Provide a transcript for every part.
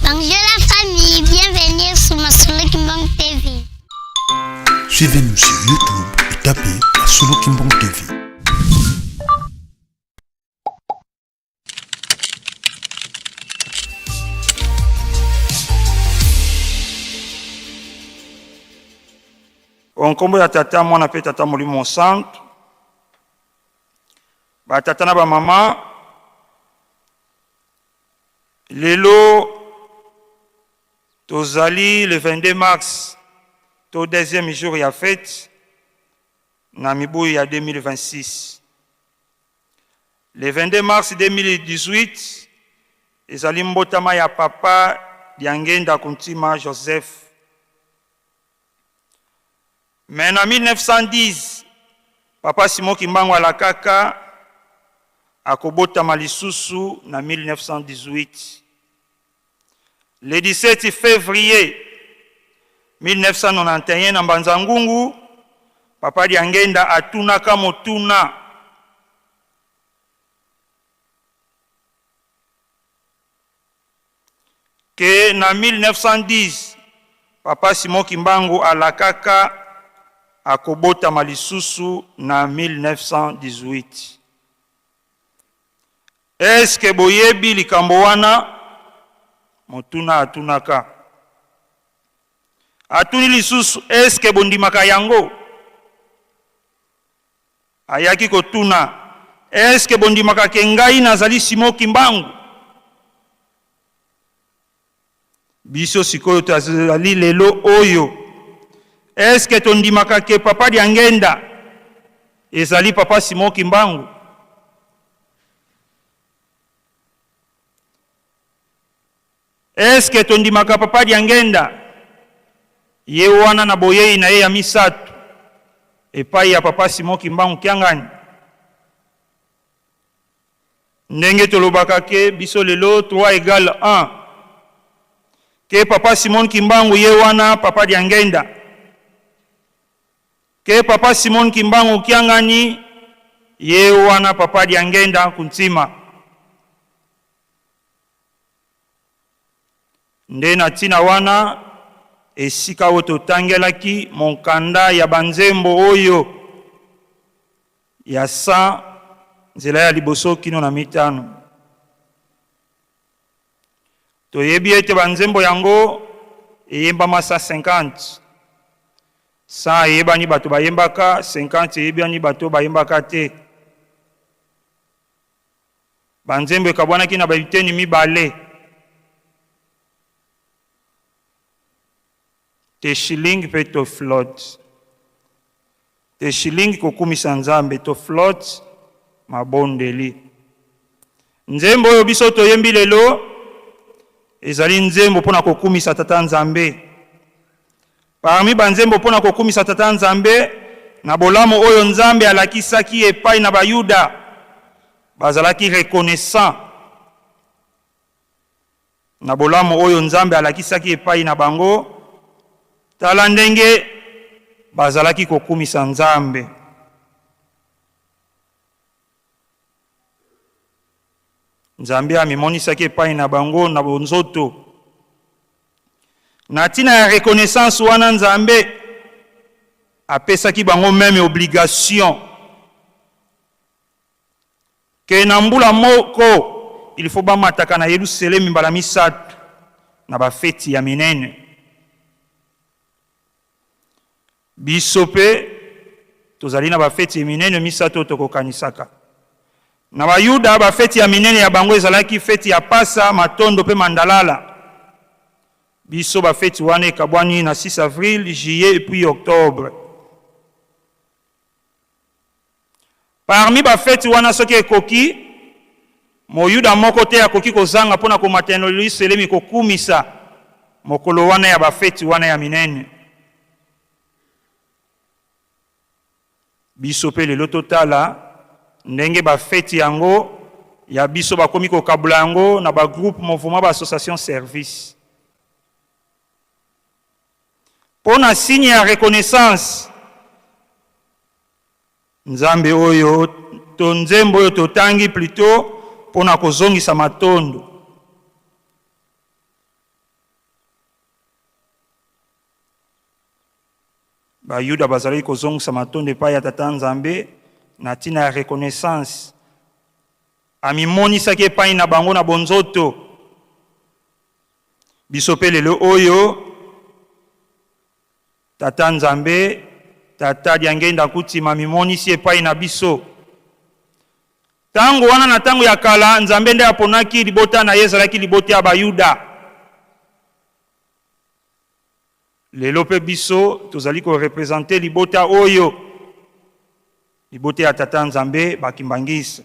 Bonjour la famille, bienvenue sur ma Solo Kimbang TV. Suivez-nous sur YouTube et tapez la Solo Kimbang TV. Onkombo ya tata mwana pe tata molimo centre. Ba tata na ba mama. Lelo tozali le 22 mars. Au deuxième jour ya fête. Na mibu ya 2026. Le 22 mars 2018. Ezali mbotama ya papa Diangenda Kuntima Joseph. Mais en 1910, Papa Simon Kimbangu Alakaka akobota malisusu na 1918. Le 17 février 1991 na Mbanzangungu, Papa Diangenda atunaka motuna. Que na 1910, Papa Simon Kimbangu Alakaka akobota malisusu na 1918. Est-ce que boyebi likambo wana? Motuna atunaka. Atuni lisusu, est-ce que bondimaka yango? Ayaki kotuna. Est-ce que bondimaka kengai nazali Simon Kimbangu? Biso sikoyo tazali lelo oyo. Est-ce que ton dimaka ke papa Diangenda ezali papa Simon Kimbangu? Est-ce que ton dimaka papa Diangenda ye wana na boyei na ye ya misatu epai ya papa Simon Kimbangu kiangani? Ndenge tolobaka ke biso lelo 3 égale 1. Ke papa Simon Kimbangu ye wana papa Diangenda. Que papa Simon Kimbangu kiangani ye wana papa Diangenda Kuntima. Nde na tina wana esika woto tangelaki monkanda ya banzembo oyo ya sa nzela ya liboso kino na mitano. Toyebi ete banzembo yango eyemba masa 50. Sa yebani bato bayembaka 50 yebani bato bayembaka te. Banzembo ekabwanaki na babiteni mibale. Te shilling pe to float. Te shilling kokumisa nzambe to float mabondeli. Nzembo oyo biso toyembi lelo ezali nzembo pona kokumisa tata nzambe. Parmi banzembo pona kokumisa tata nzambe na bolamo oyo nzambe alakisaki epai na bayuda bazalaki reconnaissant. Na bolamo oyo nzambe alakisaki epai na bango tala ndenge bazalaki kokumisa nzambe. Nzambe amimonisaki epai na bango na bonzoto. Na tina ya reconnaissance wana nzambe apesaki bango même obligation ke na mbula moko il faut bamataka na Yerusalemi mbala misatu na bafeti ya minene. Biso pe tozali na bafeti ya minene misatu tokokanisaka. Na bayuda bafeti ya minene ya bango ezalaki feti ya Pasa, Matondo pe Mandalala. Biso ba feti wane kabwani na 6 avril, juillet et puis octobre. Parmi ba feti wana soki ekoki, moyuda moko te akoki kozanga pona ko matenoli selemi kokumisa mokolo wana ya ba feti wana ya minene. Biso pe lelo totala ndenge ba feti yango ya biso bakomi ko kabula yango na ba groupe mouvement ba association service. Pona signe ya reconnaissance nzambe oyo to nzembo oyo totangi plutôt pona kozongisa matondo. bayuda bazalaki kozongisa matondo epai ya tata nzambe na ntina ya reconnaissance. Amimonisaki epai na bango na bonzoto. Biso pe lelo oyo tata nzambe, tata diangenda kutima amimonisi epai na biso. Tango wana na tango ya kala nzambe nde aponaki libota na ye ezalaki libota ya bayuda. Lelo pe biso tozali ko représenter libota oyo, libota ya tata nzambe bakimbangisa.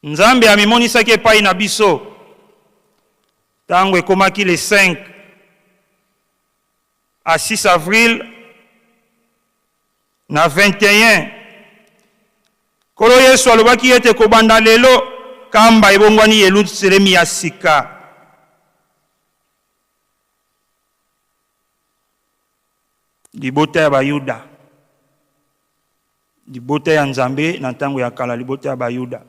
Nzambe amimonisaki epai na biso tango ekomaki le 5 à 6 avril na 21. Kolo Yesu alobaki ete kobanda lelo kamba ebongwani Yerusalemi ya sika. Libota ya bayuda, libota ya nzambe na ntango ya kala, libota ya bayuda.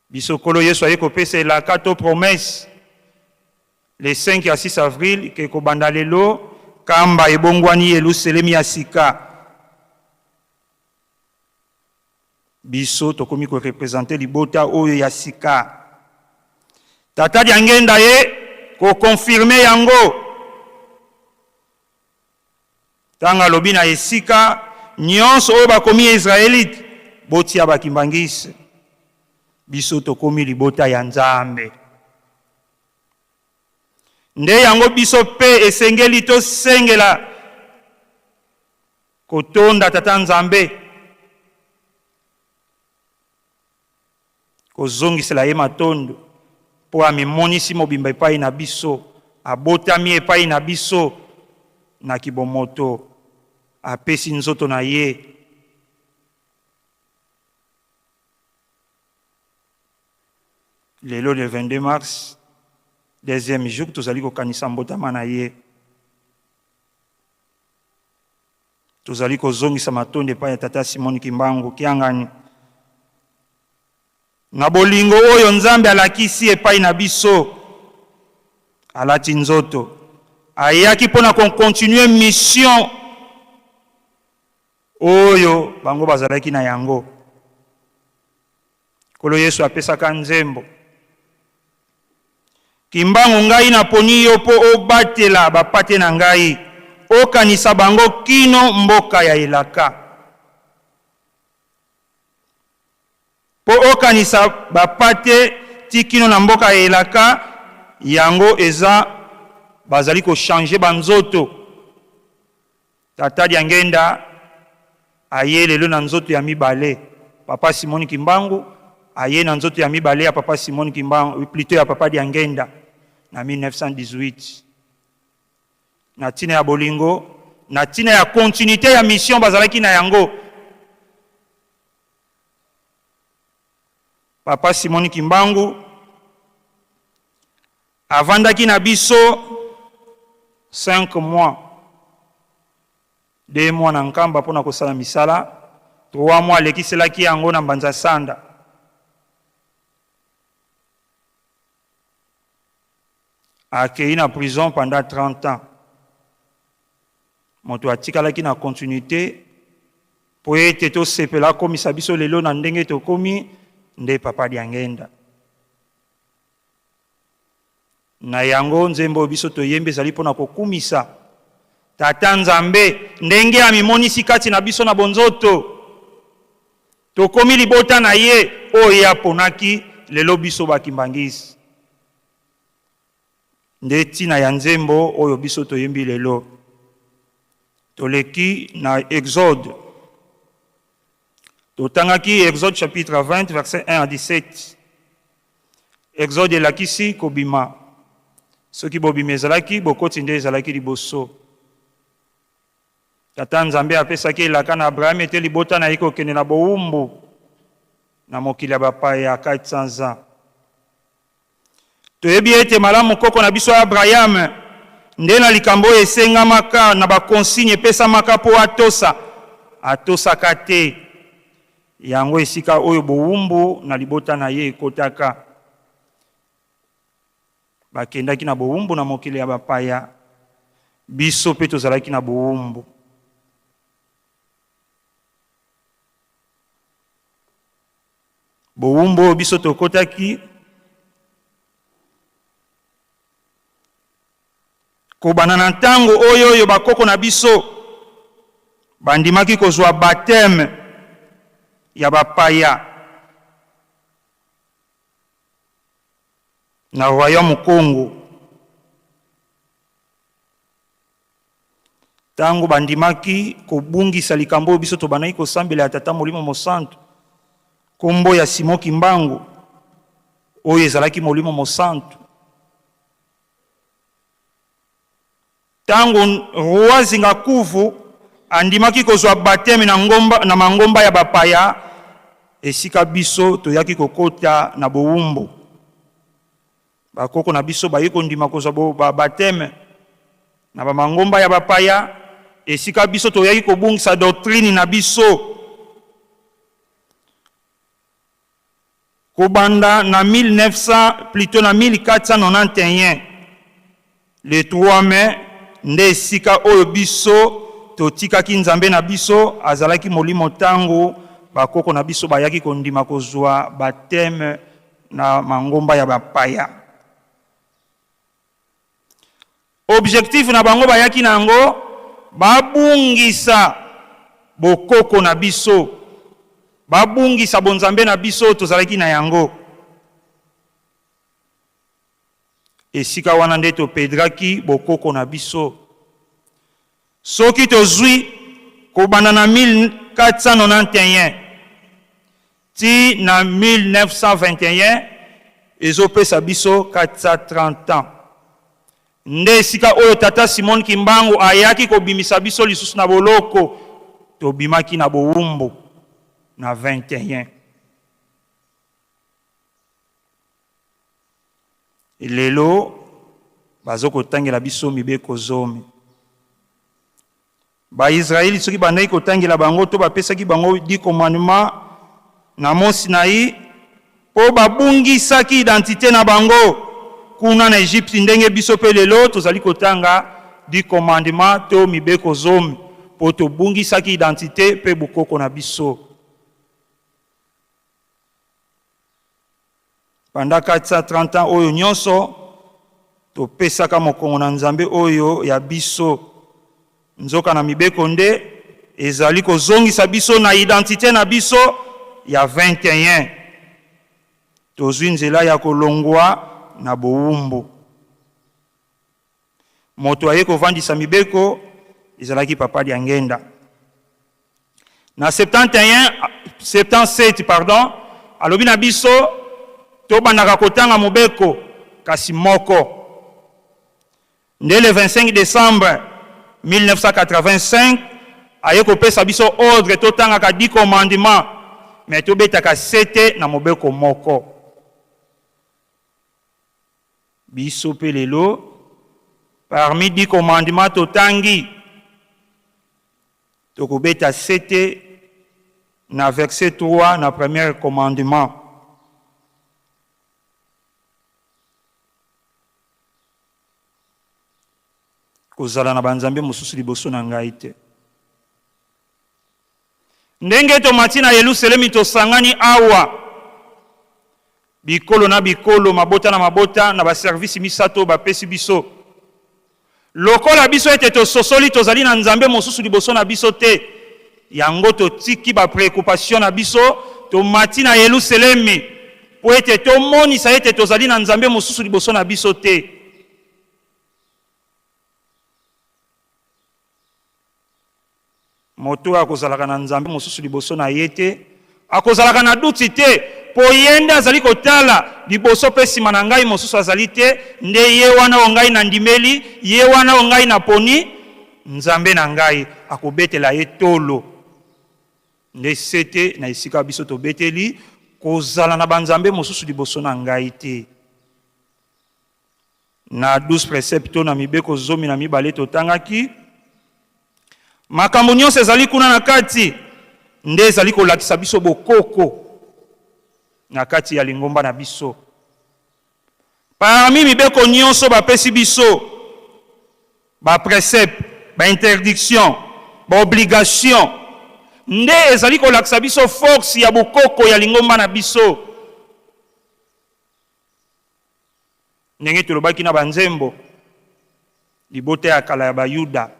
Biso kolo Yesu aye kopesa elaka to promesse le 5 à 6 avril ke kobanda lelo kamba ebongwani Yerusalemi ya sika. Biso tokomi ko représenter libota oyo ya sika. Tata diangenda ye ko confirmer yango. Tanga lobi na esika nyonso oyo bakomi Israelite botia bakimbangisi. Biso tokomi libota ya nzambe. Nde yango biso pe esengeli to sengela kotonda tata nzambe. Kozongisela ye matondo po amimonisi mobimba epai na biso, abotami epai na biso na kibomoto, apesi nzoto na ye. Lelo le 22 mars, deuxième jour, tozali kokanisa mbotama na ye. Tozali kozongisa matondo epai ya tata Simoni Kimbangu kiangani. Na bolingo oyo nzambe alakisi epai na biso, alati nzoto. Ayaki pona kontinue mission oyo bango bazalaki na yango. Kolo Yesu apesaka nzembo. Kimbangu ngai naponi yo po obatela bapate na ngai, okanisa bango kino mboka ya elaka. Po okanisa bapate tikino na mboka ya elaka, yango eza bazali ko changer banzoto. Tata diangenda aye lelo na nzoto ya mibale. Papa Simoni Kimbangu aye na nzoto ya mibale ya papa Simoni Kimbangu, plutôt ya papa diangenda na 1918. Na tina ya bolingo, na tina ya continuité ya mission bazalaki na yango. Papa Simoni Kimbangu avandaki na biso 5 mois, 2 mois na Nkamba pona kosala misala, 3 mois lekiselaki yango na Mbanza Sanda. Akei na prison pendant 30 ans. Moto atikalaki na continuité po ete to sepela komisa biso lelo na ndenge to komi nde papa diangenda. Na yango nzembo biso toyembe ezali pona kokumisa tata nzambe ndenge amimonisi kati na biso na bonzoto. Tokomi libota na ye oyo aponaki lelo biso bakimbangisi. Nde tina ya nzembo oyo biso toyembi lelo. Toleki na Exode. Totangaki Exode chapitre 20 verset 1 à 17. Exode elakisi kobima. Soki bobima ezalaki bokoti nde ezalaki liboso. Tata nzambe apesaki elaka na Abraham ete libota na ye kokende na bowumbu na mokili ya bapaya 400 ans. Toyebi ete malamu koko na biso Abraham nde na likambo esengamaka na bakonsigne epesamaka po atosaka te. Yango esika oyo bowumbu na libota na ye ekotaka. bakendaki na bowumbu na mokili ya bapaya, biso pe tozalaki na bowumbu. Bowumbu biso tokotaki kobana na ntango oyo bakoko na biso bandimaki kozwa baptême ya bapaya na royaume Congo. Tango bandimaki kobungisa likambo biso tobanaki kosambela ya tata molimo mosantu kombo ya Simon Kimbangu oyo ezalaki molimo mosantu. Tango roi Zingakuvu andimaki kozwa baptême na mangomba ya bapaya, esika biso toyaki kokota na bowumbu. Bakoko na biso bayiko ndima kozwa baptême na bamangomba ya bapaya, esika biso toyaki kobungisa doctrine na biso. Kobanda na 1491, le 3 mai, nde esika oyo biso totikaki nzambe na biso azalaki molimo tango bakoko na biso bayaki kondima kozwa baptême na mangomba ya bapaya. Objectif na bango bayaki nango babungisa bokoko na biso, babungisa bonzambe na biso tozalaki na yango. Esika wana nde topedraki bokoko na biso. Soki tozwi kobanda na 1491 ti na 1921 ezopesa biso 430 ans. Nde esika oyo tata Simon Kimbangu ayaki kobimisa biso lisusu na boloko, tobimaki na bowumbu na 21. Lelo bazoko tangela biso mibeko zomi. Ba Israeli soki bandaki kotangela bango to bapesaki bango 10 commandements na Mont Sinaï po babungisaki identité na bango kuna na Egypte. Ndenge biso pe lelo tozali kotanga 10 commandements to mibeko zomi po tobungisaki identité pe bukoko na biso. Pendant 430 ans oyo nyonso topesaka mokongo na nzambe oyo ya biso. Nzoka na mibeko nde ezali kozongisa biso na identité na biso ya 21. Tozwi nzela ya kolongwa na bowumbu. Moto aye kovandisa mibeko ezalaki papa dia ngenda. Na 77 pardon, alobi na biso tobandaka kotanga mobeko kasi moko. Nde le 25 décembre 1985 aye kopesa biso ordre totangaka 10 commandements mais tobetaka 7 na mobeko moko. Biso pe lelo parmi 10 commandements totangi tokobeta 7 na verset 3 na premier commandement. Kozala na banzambe mosusu liboso na ngai te. Ndenge tomati na Yerusalemi tosangani awa bikolo na bikolo, mabota na mabota na baservisi misato bapesi biso. Lokola biso ete tososoli tozali na nzambe mosusu liboso na biso te, yango totiki ba préoccupation na biso tomati na Yerusalemi po ete tomonisa ete tozali na nzambe mosusu liboso na biso te. Moto akozalaka na nzambe mosusu liboso na yete akozalaka na duti te po yenda azali kotala liboso pe sima na ngai mosusu azali te, nde ye wana o ngai na ndimeli, ye wana o ngai na poni, nzambe na ngai akobetela ye tolo. Nde sete na esika biso tobeteli kozala na banzambe mosusu liboso na ngai te. Na 12 precepto na mibeko zomi na mibale totangaki makambo nyonso ezali kuna na kati, nde ezali kolakisa biso bokoko na kati ya lingomba na biso. parmi mibeko nyonso bapesi biso ba précepte, ba interdiction, ba obligation, nde ezali kolakisa biso force ya bokoko ya lingomba na biso. Ndenge tolobaki na banzembo libota ya kala ya bayuda,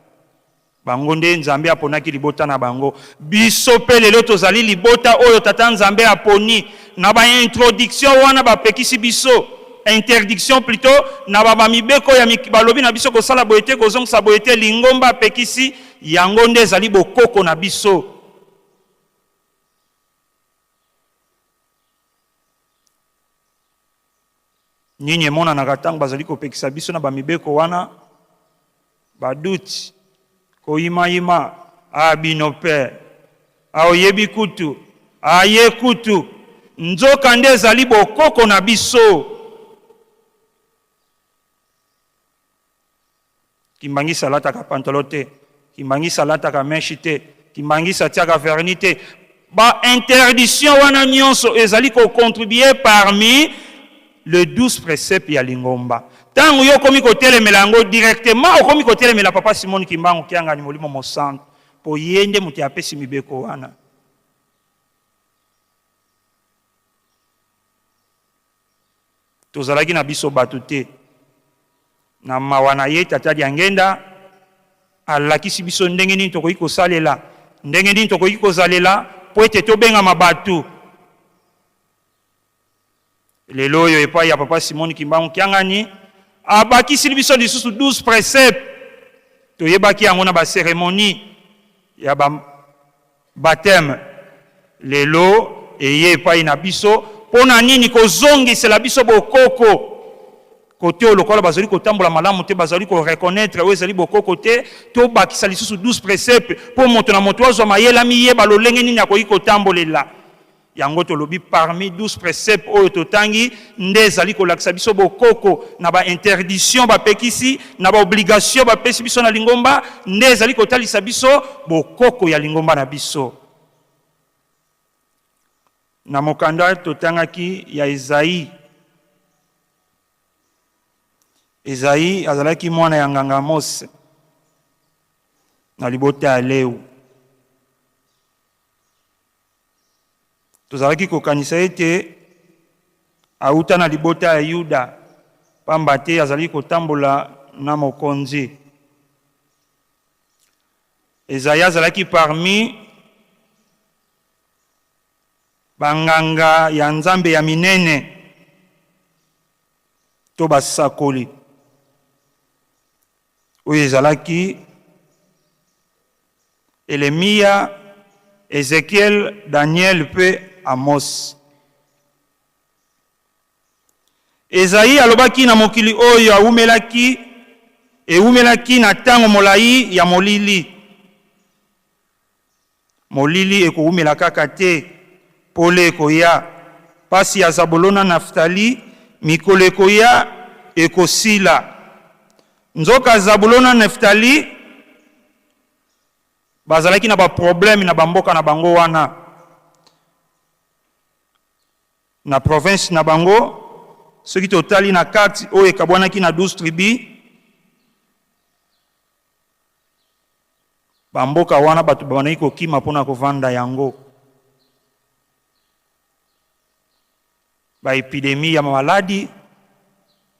bango nde nzambe aponaki libota na bango. Biso pe lelo tozali libota oyo tata nzambe aponi, na ba introduction wana bapekisi biso, interdiction plutôt, na ba mibeko ya balobi na biso kosala boyete kozongisa boyete, lingomba apekisi yango nde ezali bokoko na biso. Nini emona na katango bazali kopekisa biso na ba mibeko wana baduti koyima abino pe aoyebi kutu aye kutu, nzoka nde ezali bokoko na biso. Kimbangisa lataka pantalo te, kimbangisa lataka meshi te, kimbangisa tiaka verni te. Ba interdiction wana nyonso ezali ko contribuer parmi le 12 préceptes ya lingomba. Tango yo komi kotelemela yango directement, okomi kotelemela papa Simon Kimbangu kianga ni molimo mosantu po yende muti apesi mibeko wana. Tozalaki na biso batu te, na mawana ye tata dia ngenda alakisi biso ndenge nini tokoki kosalela, ndenge nini tokoki kozalela po ete tobengama batu. Lelo oyo epai ya papa Simon Kimbangu kiangani abakisi biso lisusu 12 préceptes, toyebaki yango na ba cérémonie ya ba baptême. Lelo eye epai na biso pona nini kozongisela biso bokoko kote olokola bazali kotambola malamu te, bazali ko reconnaître oyo ezali bokoko te, to bakisa lisusu 12 préceptes po moto na moto azwa mayela miyeba lolenge nini akoki kotambolela. Yango tolobi parmi 12 préceptes oyo totangi nde ezali kolakisa biso bokoko na ba interdiction bapekisi, na ba obligation bapesi biso na lingomba, nde ezali kotalisa biso bokoko ya lingomba na biso. Na mokanda totangaki ya Ezaïe. Ezaïe azalaki mwana ya nganga Mose na libota ya Leu. Tozalaki kokanisa ete auta na libota ya Yuda, pamba te azali kotambola na mokonzi. Ezaïe azalaki parmi banganga ya nzambe ya minene to basakoli oyo ezalaki Elemia, Ezekiel, Daniel pe Amos. Ezaïe alobaki na mokili oyo eumelaki na tango molai ya molili. Molili ekoumela kaka te, pole ekoya, pasi ya Zabulona Naftali, mikolo ekoya ekosila. Nzoka Zabulona Naftali bazalaki na ba problème na bamboka na bango wana. Na province na bango, soki totali na carte oyo ekabwanaki na 12 tribus, bamboka wana batu banaki kokima mpona kovanda yango. Ba epidemie ya maladi,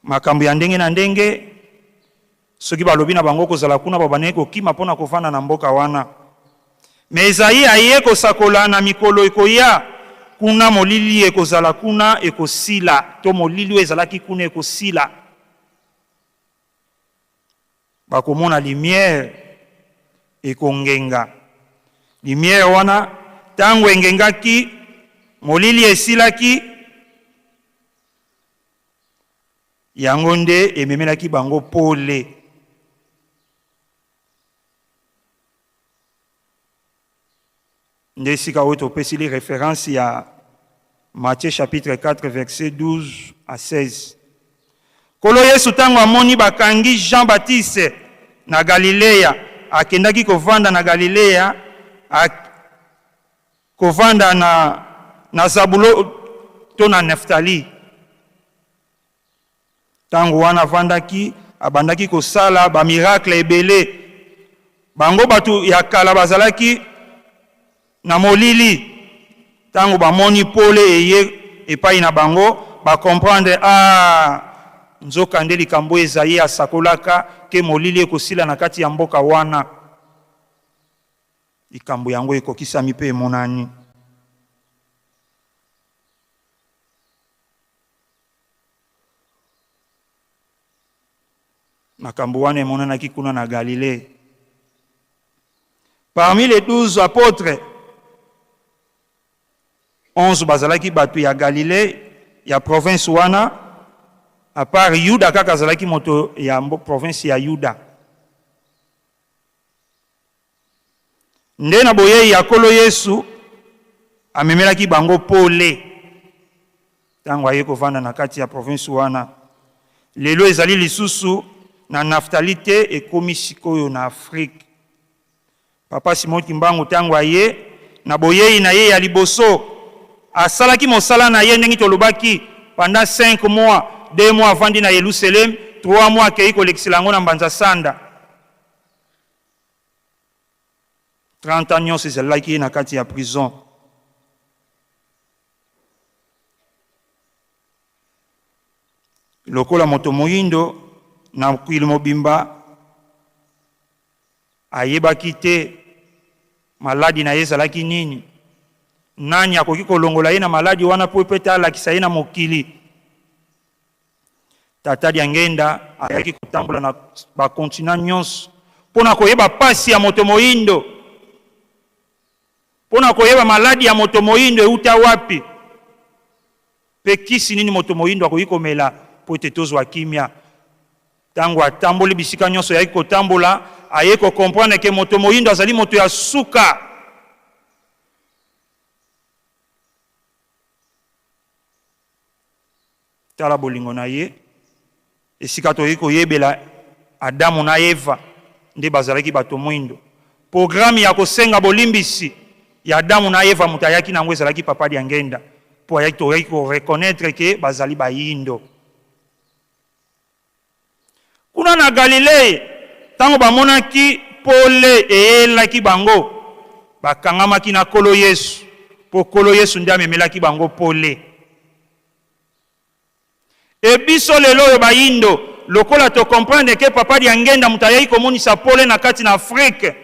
makambo ya ndenge na ndenge, soki balobi na bango kozala kuna babanaki kokima mpona kovanda na mboka wana. Me Ezaïe aye kosakola na mikolo ekoya, kuna molili ekozala kuna ekosila, to molili ezalaki kuna ekosila. Bakomona lumière ekongenga. Lumière wana tango engengaki, molili esilaki, yango nde ememelaki bango pole. Nde sika oyo topesi li référence ya Matthieu chapitre 4 verset 12 à 16. Kolo Yesu tango amoni bakangi Jean-Baptiste na Galilea, akendaki kovanda na Galilea, kovanda na Zabulo to na Neftali. Tango wana vandaki abandaki kosala ba miracle ebele. Bango batu ya kala bazalaki na molili. Tango bamoni pole eye epai na bango ba comprendre nzoka nde likambo ezaye asakolaka ke molili ekosila na kati ya mboka wana. Likambo yango ekokisami mpe emonani. Makambo wana emonanaki kuna na Galilée. Parmi les 12 apôtres, 11 bazalaki batu ya Galilée, ya province wana, à part Yuda kaka zalaki moto ya province ya Yuda. Nde na boye ya kolo Yesu amemelaki bango pole. Tango aye kovanda na kati ya province wana. Lelo ezali lisusu na Naftali te ekomi sikoyo na Afrique. Papa Simon Kimbangu tango aye na boye na ye ya liboso asalaki mosala na ye ndenge tolobaki pendant 5 mois, 2 mois avant na Yerusalem, 3 mois akei kolekisela ngo na mbanza sanda. 30 ans nyonso ezalaki na kati ya prison. Lokola moto moyindo na mokili mobimba ayebaki te maladi na ye ezalaki nini. Nani akoki kolongola ye na maladi wana po epete alakisa ye na mokili. Tata dia ngenda ayaki kotambola na bakontina nyonso mpona koyeba pasi ya moto moyindo, mpona koyeba maladi ya moto moyindo euta wapi, pe kisi nini moto moyindo akoki komela po ete tozwa kimia. Tango atamboli bisika nyonso yaki kotambola aye kokomprendre ke moto moyindo azali moto ya suka. Tala bolingo na ye esika toyei koyebela Adamu na Eva nde bazalaki bato mwindo. Programme ya kosenga bolimbisi ya Adamu na Eva mutu ayaki nango ezalaki papa dia ngenda po ayaki toyei koreconnaître ke bazali bayindo. Kuna na Galilée tango bamonaki pole eyelaki bango bakangamaki na kolo Yesu po kolo Yesu nde amemelaki bango pole. E biso lelo yo bayindo lokola to comprendre ke papa dia ngenda mutu ayaki komonisa pole na kati na Afrique,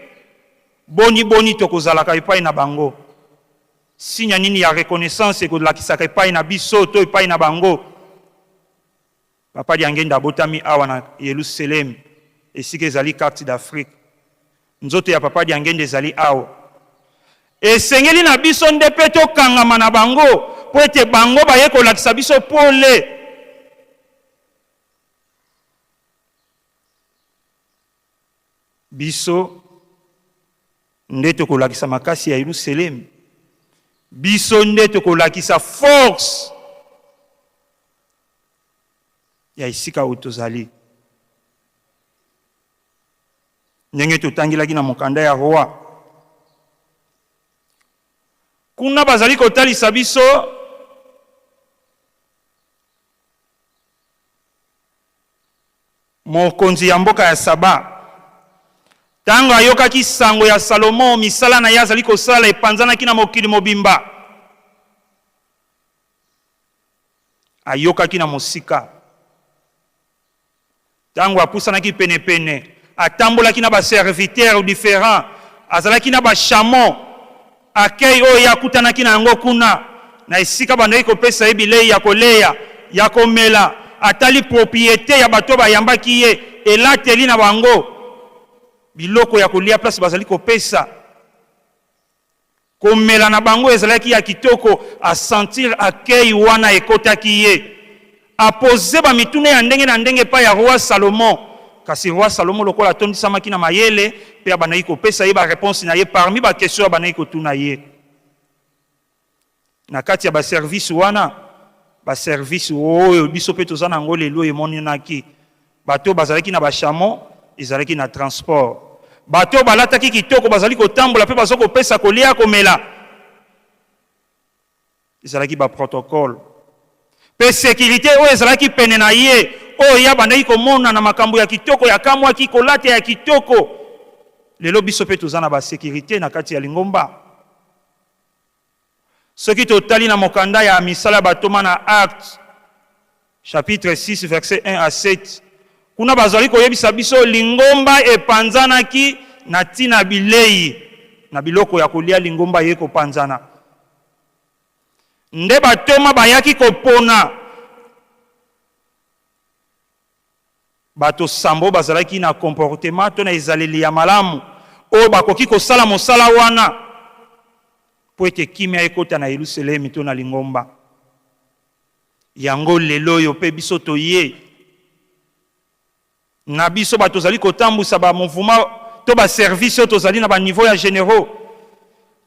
boni tokozalaka epai na bango. Sinya nini ya reconnaissance ekolakisaka epai na biso to epai na bango. Papa dia ngenda abotami awa na Yerusalem esika ezali carte d'Afrique. Nzoto ya papa dia ngenda ezali awa. Esengeli na biso nde pe tokangama na bango po ete bango baye kolakisa biso pole. Biso nde tokolakisa makasi ya Yerusalem. Biso nde tokolakisa force ya isika oyo tozali. Ndenge totangilaki na mokanda ya roi. Kuna bazali kotalisa biso mokonzi ya mboka ya Saba. Tango ayokaki sango ya Salomo misala na ye azali kosala epanzanaki na mokili mobimba. Ayokaki na mosika. Tango apusanaki pene atambolaki na ba serviteurs différents, azalaki na ba chameau akei oyo yakutanaki na yango kuna na esika bandaki kopesa ye bilei ya koleya ya komela, atali propriété ya bato bayambaki ye elateli na bango biloko ya kolia place bazali kopesa komela na bango ezalaki ya kitoko, a sentir akei wana ekotaki ye, apose ba mitune ya ndenge na ndenge pa ya roi Salomon. Kasi roi Salomon lokola atondisamaki na mayele pe abanaki kopesa ye ba réponse na ye parmi ba question abanaki kotuna ye. Na kati ya ba service wana, ba service oyo biso pe tozana ngo lelo emonenaki bato bazalaki na ba chameau, ezalaki na transport. Bato balataki kitoko bazali kotambola pe bazoko pesa kolia komela. Ezalaki ba protocole. Pe sécurité oyo ezalaki pene na ye oyo ya bandaki komona na makambo ya kitoko ya kamwa kikolate ya kitoko. Lelo biso pe tozana ba sécurité na kati ya Lingomba. Soki totali na mokanda ya misala batoma na Actes chapitre 6 verset 1 à 7. Kuna bazali koyebisa biso Lingomba epanzanaki na tina bilei na biloko ya kolia Lingomba ye kopanzana. Nde batoma bayaki kopona bato sambo bazalaki na comportement to na ezaleli ya malamu oyo bakoki kosala mosala wana po ete kimia ekota na Yerusalemi to na Lingomba. Yango lelo yo pe biso toye na biso bato zali kotambusa ba mouvement to ba service to zali na ba niveau ya généraux.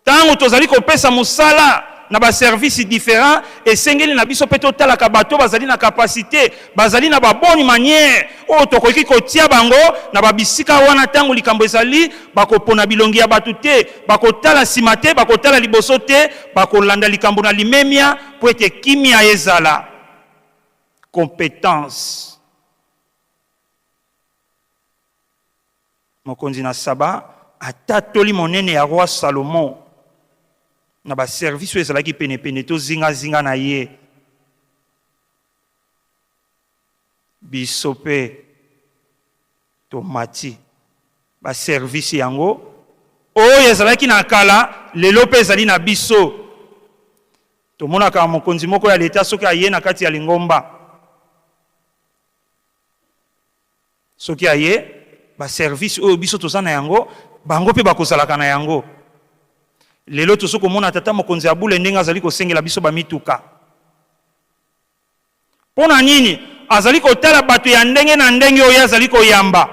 Tango to zali kopesa mosala na ba service différents esengeli na biso pe totala ka bato bazali na capacité, bazali na ba bonne manière o tokoki kotia bango na ba bisika wana tango likambo ezali bakopona bilongi ya bato te, bakotala sima te, bakotala liboso te, bakolanda likambo na limemia po ete kimia ezala. Compétence. Mokonzi na Saba atatoli monene ya roi Salomon na ba service ezalaki pene to zinga na ye. Bisope tomati ba service yango oyo ezalaki na kala lelo pe ezali na biso. Tomona ka mokonzi moko ya leta soki aye na kati ya Lingomba, soki aye ba service oyo biso tozana yango bango pe bakozalaka na yango. Lelo tosoko mona tata mokonzi ya bule ndenga azali kosengela biso ba mituka. Pona nini? Azali kotala bato ya ndenge na ndenge oyo azali koyamba.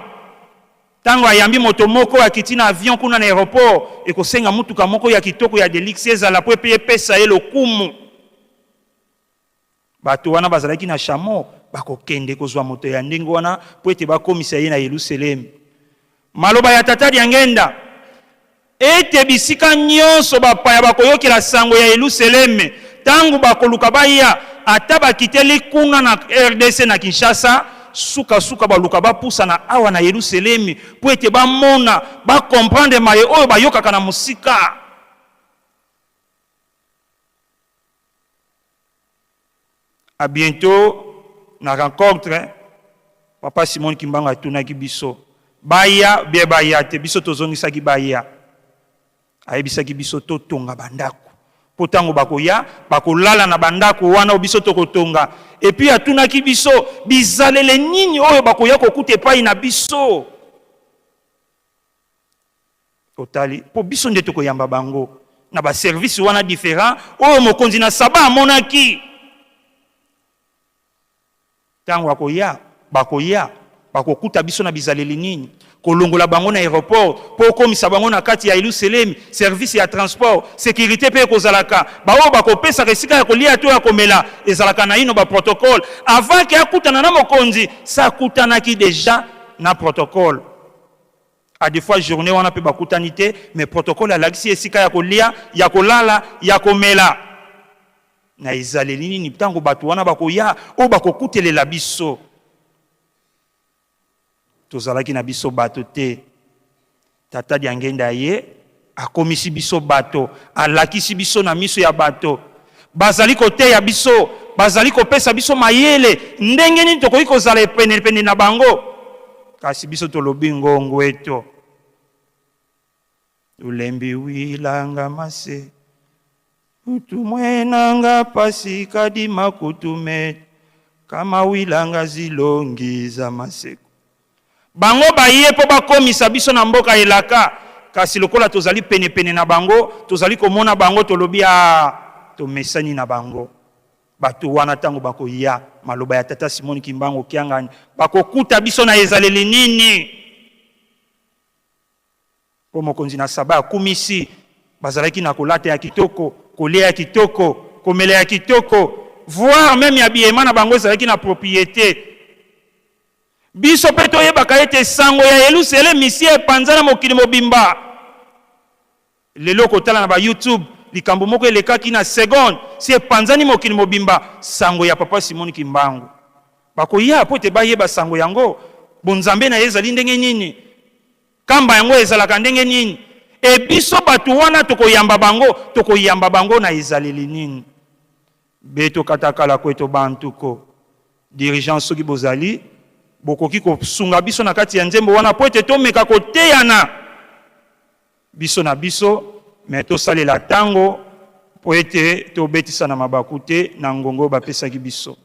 Tango ayambi moto moko ya kiti na avion kuna na aéroport ekosenga mutuka moko ya kitoko ya delixie ezala po pe pesa ye lokumu. Bato wana bazalaki na chameau bakokende kozwa moto ya ndenge wana po ete bakomisa ye na Yerusalemi. Maloba ya tata ya ngenda ete bisika nyonso bapaya bakoyokela sango ya Yerusalemi tangu bakoluka baya ata bakiteli kuna na RDC na Kinshasa suka baluka bapusa na awa na Yerusalemi po ete bamona bakomprendre maye oyo bayokaka na musika. À bientôt na rencontre papa Simon Kimbanga tunaki biso baya be baya te biso tozongisa ki baya ayebisa ki biso to tonga bandako potango bakoya bakolala na bandako wana biso to kotonga et puis atunaki biso bizalele nini oyo bakoya kokuta epai na biso totali po biso nde tokoyamba bango na ba service wana différent oyo mokonzi na Saba amonaki. Tango bakoya bakokuta biso na bizaleli nini kolongola bango na aéroport po komisa bango na kati ya Yerusalemi service ya transport sécurité pe kozalaka bao bakopesa resika ya kolia to ya komela ezalaka na ino ba protocole avant que akutana na mokonzi sa kutanaki déjà na protocole. À des fois journée wana pe bakutani te mais protocole alakisi esika ya kolia ya kolala ya komela na ezaleli nini tango bato wana bakoya o bakokutelela biso tozalaki na biso bato te. Tata dia ngenda ye akomisi biso bato alakisi biso na miso ya bato bazali kote ya biso bazali kopesa biso mayele ndenge nini tokoki kozala pene na bango kasi biso tolobi ngongo eto ulembi wilanga mase utumwenanga pasika di makutume kama wilanga zilongi za maseko. Bango baye po bakomisa biso na mboka elaka kasi lokola tozali pene na bango tozali komona bango tolobi to mesani na bango. Bato wana tango bakoya maloba ya tata Simon Kimbango kiangani bakokuta biso na ezaleli nini po mokonzi na Saba kumisi bazalaki na kolata ya kitoko kolia ya kitoko komela ya kitoko voir même ya biema na bango ezalaki na propriété. Biso pe toyebaka ete sango ya Yerusalemi misie epanzana mokili mobimba. Lelo kotala na ba YouTube likambo moko elekaki na seconde si epanzani mokili mobimba sango ya papa Simon Kimbangu. bakoya po te bayeba sango yango bonzambe na ezali ndenge nini, kamba yango ezalaka ndenge nini, e biso batu wana tokoyamba bango na ezaleli nini. Beto katakala kweto bantuko dirigeant soki bozali bokoki kosunga biso na kati ya nzembo wana po ete tomeka koteyana biso na biso, me tosalela tango po ete tobetisa na mabaku te na ngongo bapesaki biso.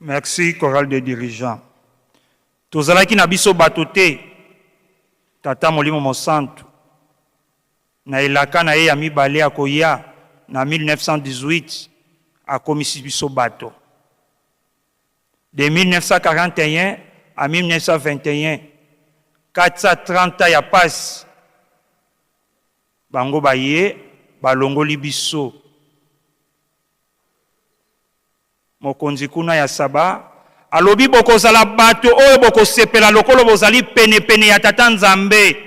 Merci, chorale de dirigeants. Tozalaki na biso batote, tata molimo mosantu, na elaka na ye ya mibale akoya na 1918 akomisi biso bato. De 1941 à 1921, 430 ya pasi, bango baye, balongoli biso. Mokonzi kuna ya Saba, alobi bokozala bato oyo bokosepela lokolo bozali pene pene ya tata Nzambe.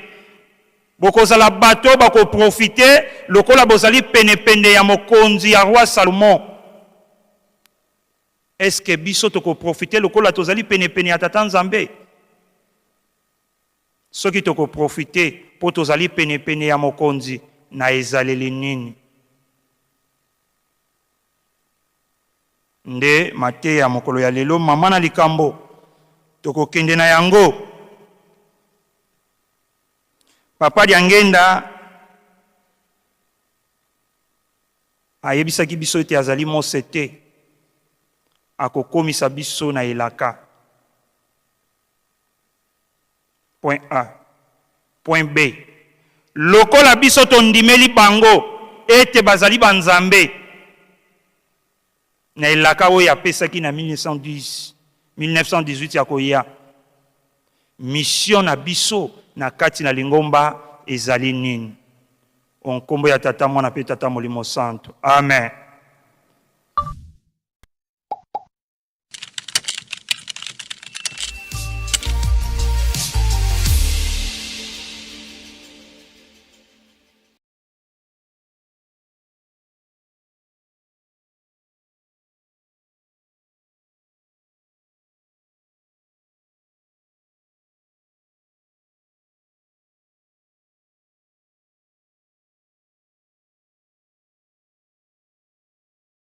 bokozala bato bako profiter lokola bozali pene ya mokonzi ya roi Salomon. Est-ce que biso toko profiter lokola tozali pene ya tata Nzambe? Soki toko profiter po tozali pene ya mokonzi na ezaleli nini? Nde mate ya mokolo ya lelo mama na likambo toko kende na yango. Papa Diangenda ayebisaki biso ete azali mosete akokomisa biso na elaka. Point A. Point B. Lokola biso tondimeli bango ete bazali banzambe na elaka oyo apesaki na 1918 ya koya. Mission na biso na kati na lingomba ezali nini? Onkombo ya tata mwana pe tata molimo santo. Amen.